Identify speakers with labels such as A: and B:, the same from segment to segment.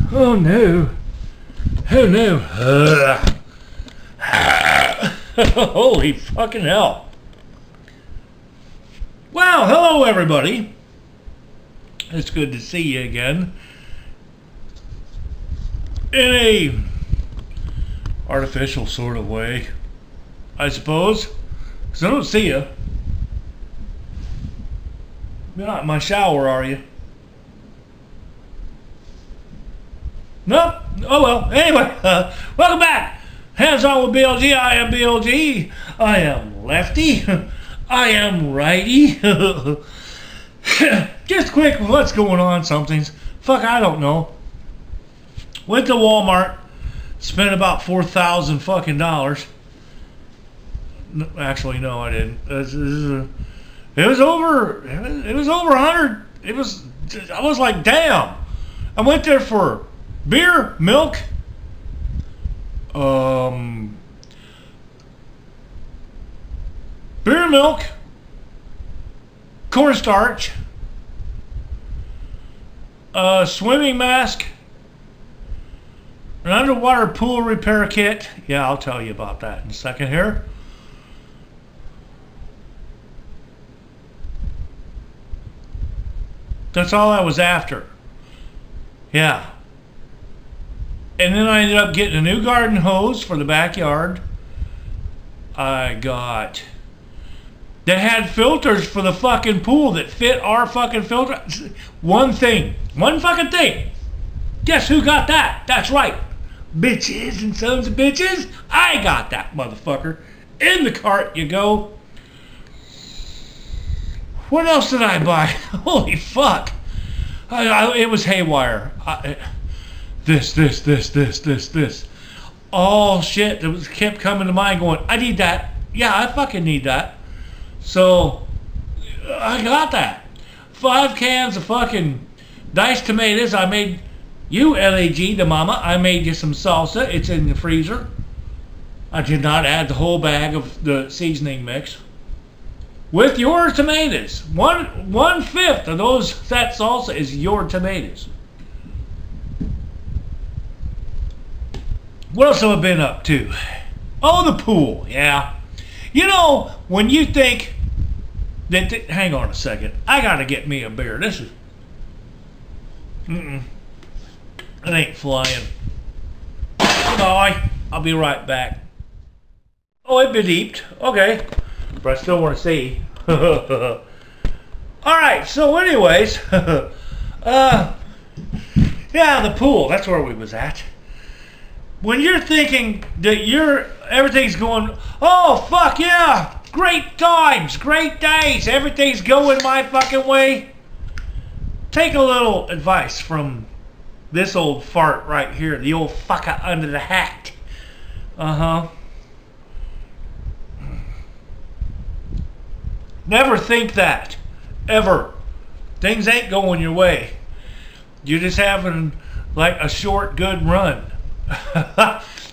A: Oh no. Oh no. Holy fucking hell. Well, hello everybody. It's good to see you again. In a artificial sort of way, I suppose. Because I don't see you. You're not in my shower, are you? No? Oh well. Anyway, welcome back. Hands on with BLG. I am BLG. I am lefty. I am righty. Just quick, what's going on? Something's. Fuck, I don't know. Went to Walmart. Spent about $4,000 fucking dollars. Actually, no, I didn't. It was over 100. I was like, damn. I went there for beer, milk, cornstarch, swimming mask, an underwater pool repair kit. Yeah, I'll tell you about that in a second here. That's all I was after. Yeah. And then I ended up getting a new garden hose for the backyard. They had filters for the fucking pool that fit our fucking filter. One fucking thing. Guess who got that? That's right. Bitches and sons of bitches. I got that motherfucker. In the cart you go. What else did I buy? Holy fuck. It was haywire. This. All shit that kept coming to mind going, I need that. Yeah, I fucking need that. So, I got that. 5 cans of fucking diced tomatoes. I made you, LAG, the mama. I made you some salsa. It's in the freezer. I did not add the whole bag of the seasoning mix. With your tomatoes. 1/5 of that salsa is your tomatoes. What else have I been up to? Oh, the pool. Yeah. You know, when you think that... hang on a second. I gotta get me a beer. This is... It ain't flying. Bye. I'll be right back. Oh, it beeped. Okay. But I still want to see. Alright, so anyways. Yeah, the pool. That's where we was at. When you're thinking that everything's going, oh, fuck yeah, great times, great days, everything's going my fucking way, take a little advice from this old fart right here, the old fucker under the hat. Never think that, ever. Things ain't going your way. You're just having like a short, good run.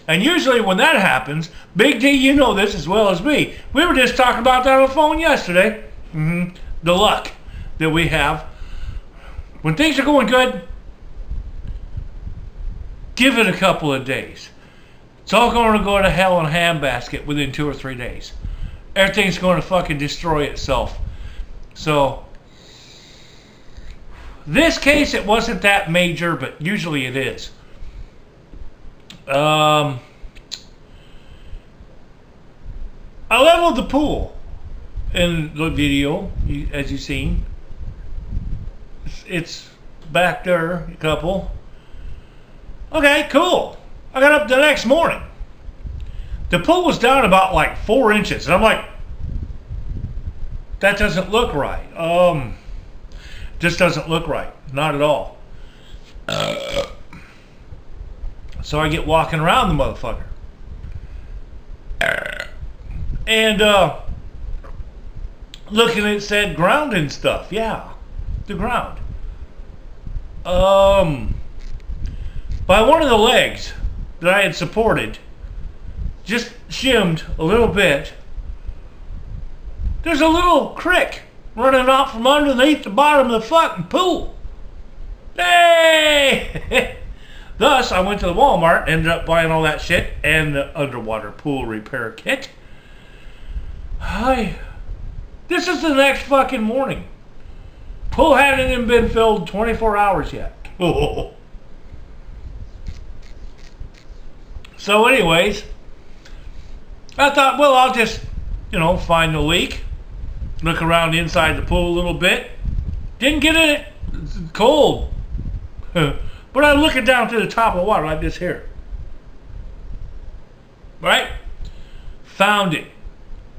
A: And usually when that happens, Big D, you know this as well as me. We were just talking about that on the phone yesterday. The luck that we have. When things are going good, give it a couple of days. It's all going to go to hell in a handbasket within 2 or 3 days. Everything's going to fucking destroy itself. So, this case, it wasn't that major, but usually it is. I leveled the pool in the video, as you've seen. It's back there, a couple. Okay, cool. I got up the next morning. The pool was down about like 4 inches, and I'm like, that doesn't look right. Just doesn't look right. Not at all. So I get walking around the motherfucker. And looking at said grounding stuff. Yeah, the ground. By one of the legs that I had supported, just shimmed a little bit. There's a little creek running out from underneath the bottom of the fucking pool. Hey! Thus, I went to the Walmart, ended up buying all that shit and the underwater pool repair kit. This is the next fucking morning. Pool hadn't even been filled 24 hours yet. So anyways, I thought, well, I'll just, find the leak. Look around inside the pool a little bit. Didn't get in it. It's cold. But I'm looking down to the top of the water like this here. Right? Found it.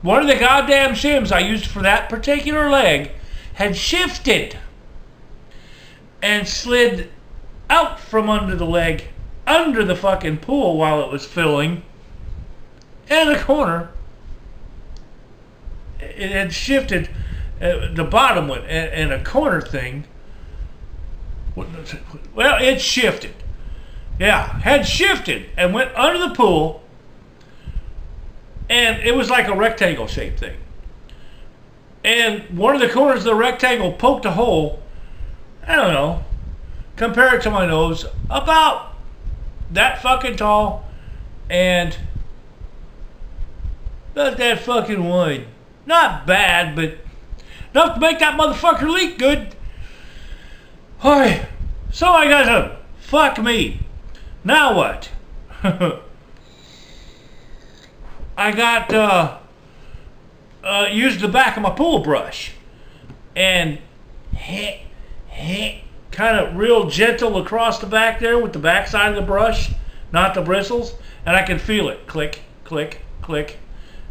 A: One of the goddamn shims I used for that particular leg had shifted and slid out from under the leg, under the fucking pool while it was filling. In the corner, it had shifted. The bottom one and a corner thing. Well, it shifted. Yeah, had shifted and went under the pool. And it was like a rectangle shaped thing. And one of the corners of the rectangle poked a hole, I don't know, compare it to my nose, about that fucking tall and about that fucking wide. Not bad, but enough to make that motherfucker leak good. Alright, so I got to, fuck me. Now what? I got, used the back of my pool brush and kind of real gentle across the back there with the back side of the brush, not the bristles, and I could feel it click, click, click,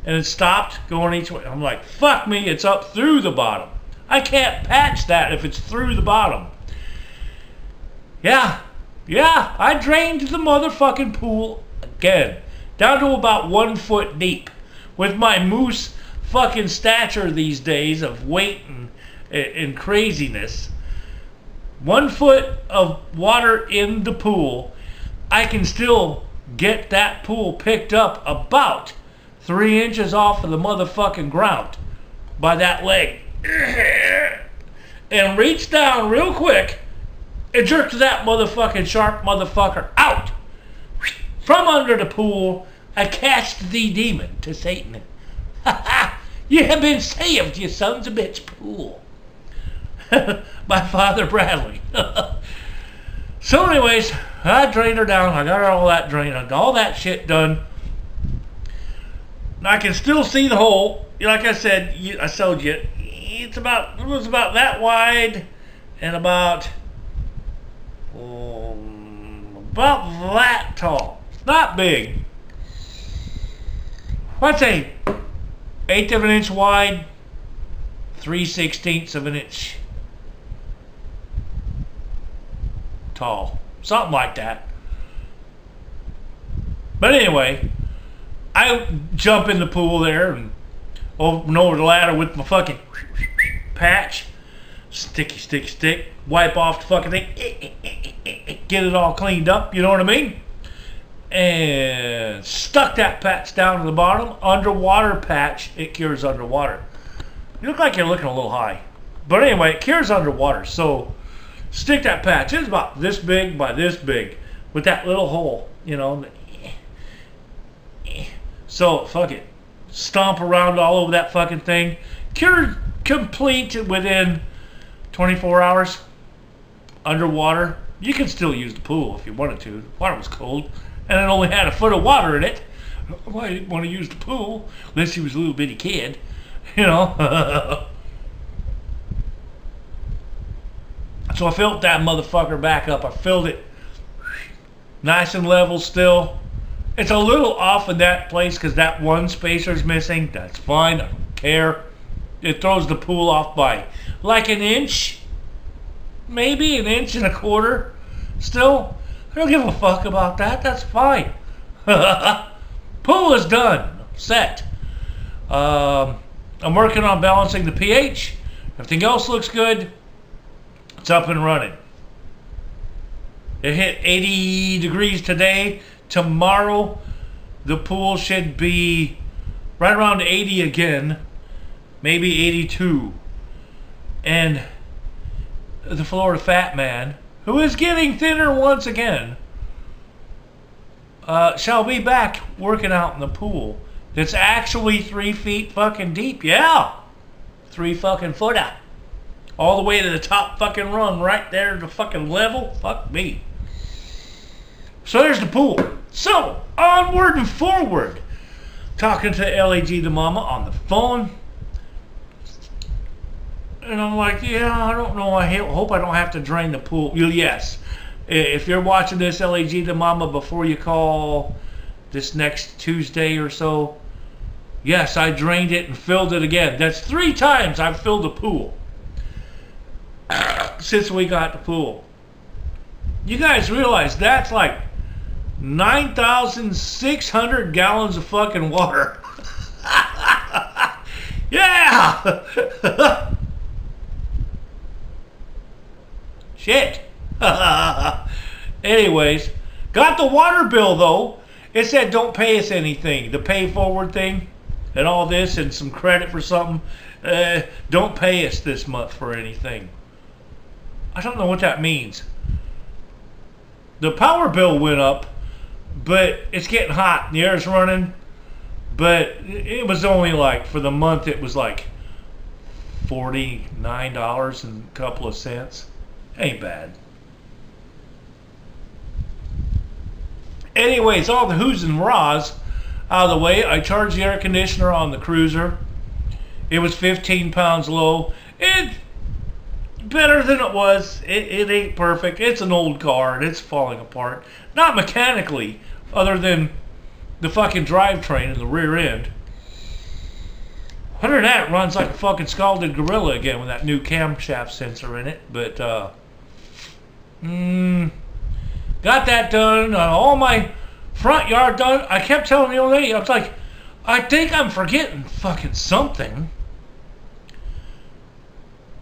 A: and it stopped going each way. I'm like, fuck me, it's up through the bottom. I can't patch that if it's through the bottom. Yeah, I drained the motherfucking pool again. Down to about 1 foot deep. With my moose fucking stature these days of weight and craziness. 1 foot of water in the pool. I can still get that pool picked up about 3 inches off of the motherfucking ground by that leg. And reach down real quick and jerk that motherfucking sharp motherfucker out. From under the pool, I cast thee demon to Satan. Ha ha! You have been saved, you sons of bitch pool. By Father Bradley. So anyways, I drained her down. I got her all that drained, all that shit done. I can still see the hole. Like I said, I showed you. It was about that wide and about that tall. Not big. I'd say 1/8 of an inch wide, 3/16 of an inch tall. Something like that. But anyway, I jump in the pool there and over the ladder with my fucking patch. Stick. Wipe off the fucking thing. Get it all cleaned up, you know what I mean? And stuck that patch down to the bottom. Underwater patch. It cures underwater. You look like you're looking a little high. But anyway, it cures underwater. So stick that patch. It's about this big by this big with that little hole, So fuck it. Stomp around all over that fucking thing. Cured complete within 24 hours. Underwater. You can still use the pool if you wanted to. The water was cold. And it only had 1 foot of water in it. Well, I didn't want to use the pool unless he was a little bitty kid, So I filled that motherfucker back up. I filled it nice and level still. It's a little off in that place because that one spacer's missing. That's fine. I don't care. It throws the pool off by like an inch. Maybe 1.25 inches. Still, I don't give a fuck about that. That's fine. Pool is done. Set. I'm working on balancing the pH. Everything else looks good. It's up and running. It hit 80 degrees today. Tomorrow, the pool should be right around 80 again. Maybe 82. And the Florida Fat Man, who is getting thinner once again, shall be back working out in the pool. It's actually 3 feet fucking deep. Yeah. 3 fucking foot out. All the way to the top fucking rung right there to fucking level. Fuck me. So there's the pool. So, onward and forward. Talking to LAG the mama on the phone. And I'm like, yeah, I don't know. I hope I don't have to drain the pool. Yes. If you're watching this, LAG the mama, before you call this next Tuesday or so, yes, I drained it and filled it again. That's 3 times I've filled the pool since we got the pool. You guys realize that's like 9,600 gallons of fucking water. Yeah! Shit. Anyways, got the water bill though. It said don't pay us anything. The pay forward thing and all this and some credit for something. Don't pay us this month for anything. I don't know what that means. The power bill went up, but it's getting hot and the air's running. But it was only like, for the month, it was like $49 and a couple of cents. Ain't bad. Anyways, all the who's and rahs out of the way. I charged the air conditioner on the cruiser. It was 15 pounds low. It's better than it was. It ain't perfect. It's an old car and it's falling apart. Not mechanically, other than the fucking drivetrain in the rear end. Other than that, it runs like a fucking scalded gorilla again with that new camshaft sensor in it. But, got that done. All my front yard done. I kept telling the old lady, I was like, I think I'm forgetting fucking something.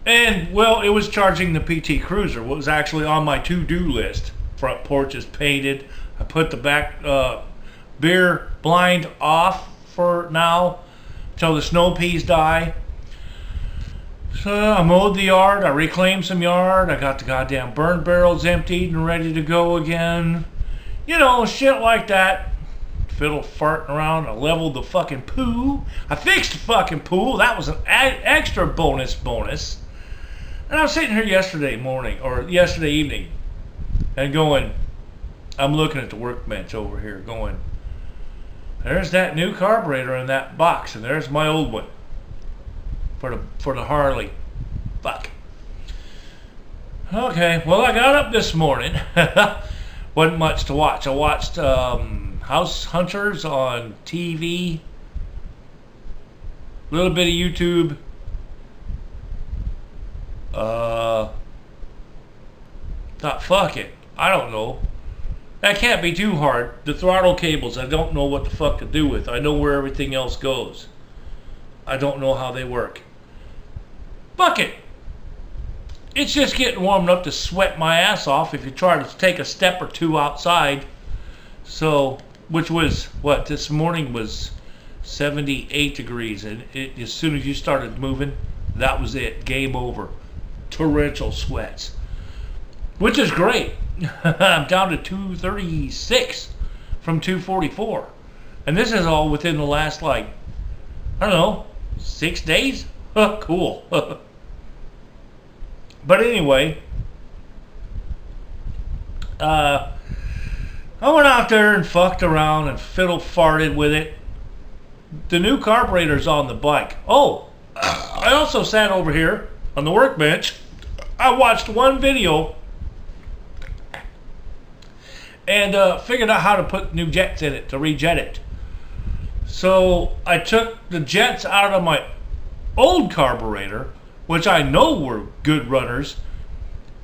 A: And, well, it was charging the PT Cruiser. What was actually on my to-do list. Front porch is painted. I put the back beer blind off for now till the snow peas die. So I mowed the yard. I reclaimed some yard. I got the goddamn burn barrels emptied and ready to go again. You know, shit like that. Fiddle farting around. I leveled the fucking poo. I fixed the fucking pool. That was an extra bonus. And I was sitting here yesterday morning, or yesterday evening, and going, I'm looking at the workbench over here going, there's that new carburetor in that box, and there's my old one for the Harley. Fuck. Okay, well, I got up this morning. Wasn't much to watch. I watched House Hunters on TV, a little bit of YouTube. Thought, fuck it. I don't know. That can't be too hard. The throttle cables, I don't know what the fuck to do with. I know where everything else goes. I don't know how they work. Fuck it. It's just getting warm enough to sweat my ass off if you try to take a step or two outside. So, which was, what, this morning was 78 degrees. And as soon as you started moving, that was it. Game over. Torrential sweats. Which is great. I'm down to 236 from 244. And this is all within the last, like, I don't know, 6 days? Cool. But anyway, I went out there and fucked around and fiddle farted with it. The new carburetor's on the bike. Oh, I also sat over here on the workbench. I watched one video and figured out how to put new jets in it to rejet it. So I took the jets out of my old carburetor, which I know were good runners,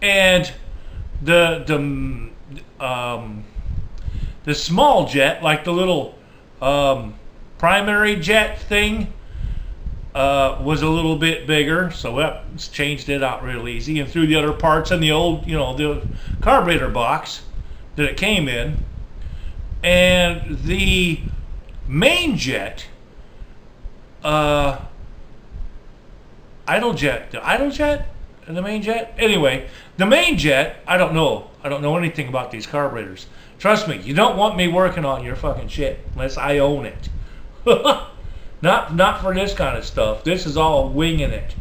A: and the small jet, like the little primary jet thing, was a little bit bigger, so that changed it out real easy, and threw the other parts in the old, the carburetor box that it came in. And the main jet, idle jet and the main jet, anyway, the main jet, I don't know, I don't know anything about these carburetors. Trust me, you don't want me working on your fucking shit unless I own it. Not for this kind of stuff. This is all winging it.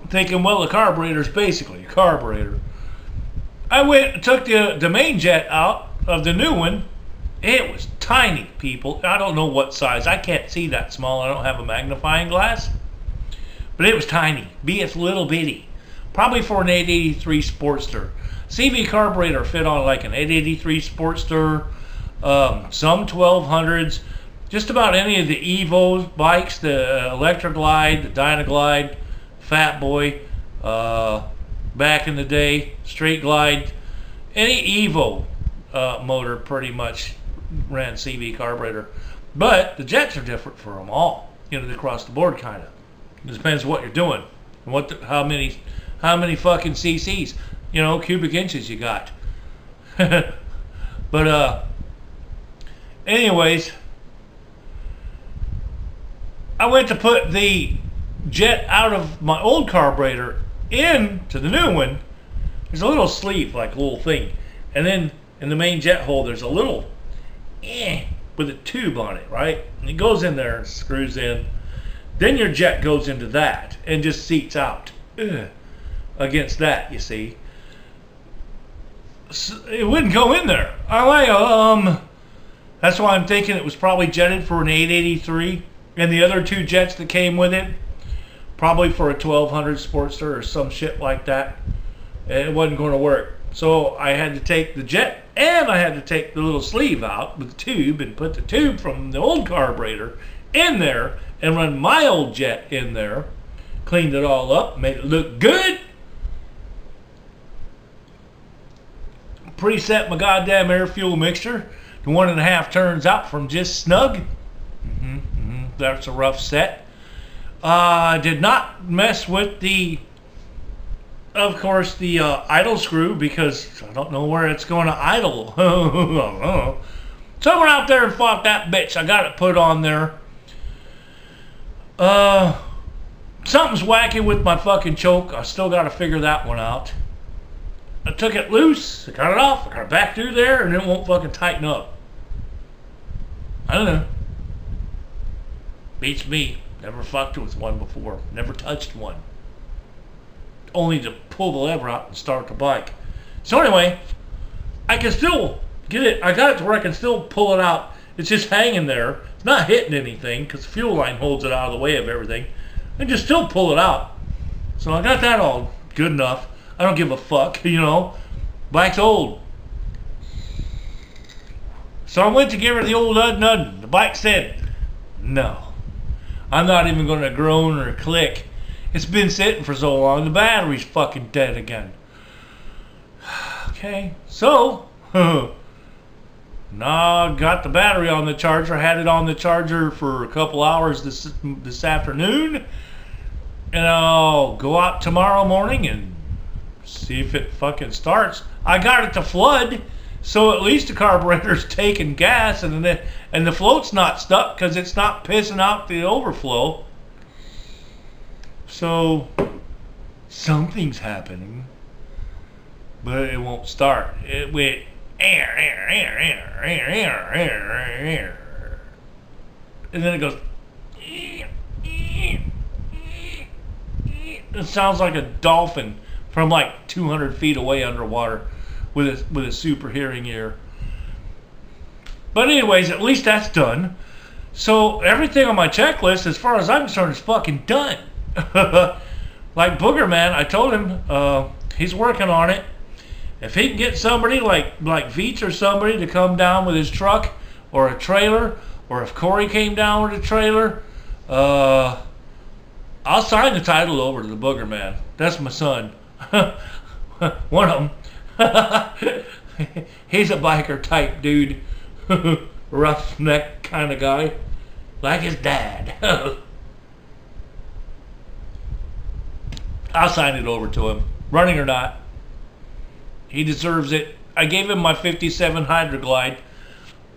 A: Thinking, well, the carburetor's basically a carburetor. I went and took the main jet out of the new one. It was tiny, people. I don't know what size. I can't see that small. I don't have a magnifying glass. But it was tiny. It's little bitty. Probably for an 883 Sportster. CV carburetor fit on like an 883 Sportster, some 1200s, just about any of the Evo bikes, the Electroglide, the Dynaglide, Fat Boy, back in the day, Straight Glide, any Evo motor pretty much ran CV carburetor. But the jets are different for them all, the across the board kind of. It depends what you're doing and how many fucking cc's, cubic inches you got. But anyways, I went to put the jet out of my old carburetor into the new one. There's a little sleeve, like a little thing, and then in the main jet hole there's a little with a tube on it, right? And it goes in there and screws in. Then your jet goes into that and just seats out against that, you see. So it wouldn't go in there. That's why I'm thinking it was probably jetted for an 883, and the other two jets that came with it, probably for a 1200 Sportster or some shit like that. It wasn't going to work. So I had to take the jet and I had to take the little sleeve out with the tube and put the tube from the old carburetor in there and run my old jet in there. Cleaned it all up, made it look good. Preset my goddamn air fuel mixture to 1.5 turns out from just snug. That's a rough set. Did not mess with the idle screw because I don't know where it's going to idle. Someone out there and fought that bitch. I got it put on there. Something's wacky with my fucking choke. I still got to figure that one out. I took it loose, I got it off, I got it back through there, and it won't fucking tighten up. I don't know. Beats me. Never fucked with one before. Never touched one. Only to pull the lever out and start the bike. So anyway, I can still get it. I got it to where I can still pull it out. It's just hanging there. It's not hitting anything because the fuel line holds it out of the way of everything. And just still pull it out. So I got that all good enough. I don't give a fuck, Bike's old. So I went to give her the old nud. The bike said, no. I'm not even going to groan or click. It's been sitting for so long, the battery's fucking dead again. Okay, so, now got the battery on the charger, had it on the charger for a couple hours this afternoon, and I'll go out tomorrow morning and see if it fucking starts. I got it to flood, so at least the carburetor's taking gas, and the float's not stuck because it's not pissing out the overflow. So something's happening, but it won't start. It went and then it goes. It sounds like a dolphin from like 200 feet away underwater with a super hearing ear. But anyways, at least that's done. So everything on my checklist, as far as I'm concerned, is fucking done. Like Booger Man, I told him he's working on it. If he can get somebody like Veets or somebody to come down with his truck or a trailer, or if Corey came down with a trailer, I'll sign the title over to the Booger Man. That's my son. One of them. He's a biker type dude. Roughneck kind of guy. Like his dad. I'll sign it over to him. Running or not. He deserves it. I gave him my 57 Hydroglide.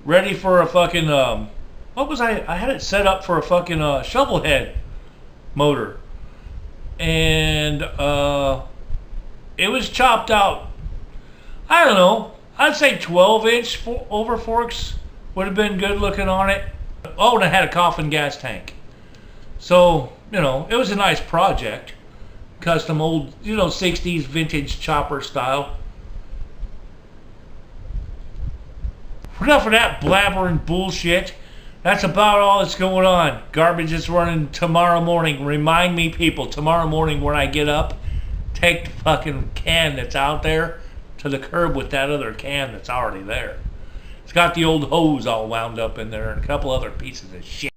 A: Ready for a fucking, what was I had it set up for a fucking shovel head motor. and it was chopped out. I don't know. I'd say 12-inch over forks would have been good looking on it. Oh, and it had a coffin gas tank. So, you know, it was a nice project. Custom old, you know, 60s vintage chopper style. Enough of that blabbering bullshit. That's about all that's going on. Garbage is running tomorrow morning. Remind me, people, tomorrow morning when I get up, take the fucking can that's out there to the curb with that other can that's already there. It's got the old hose all wound up in there and a couple other pieces of shit.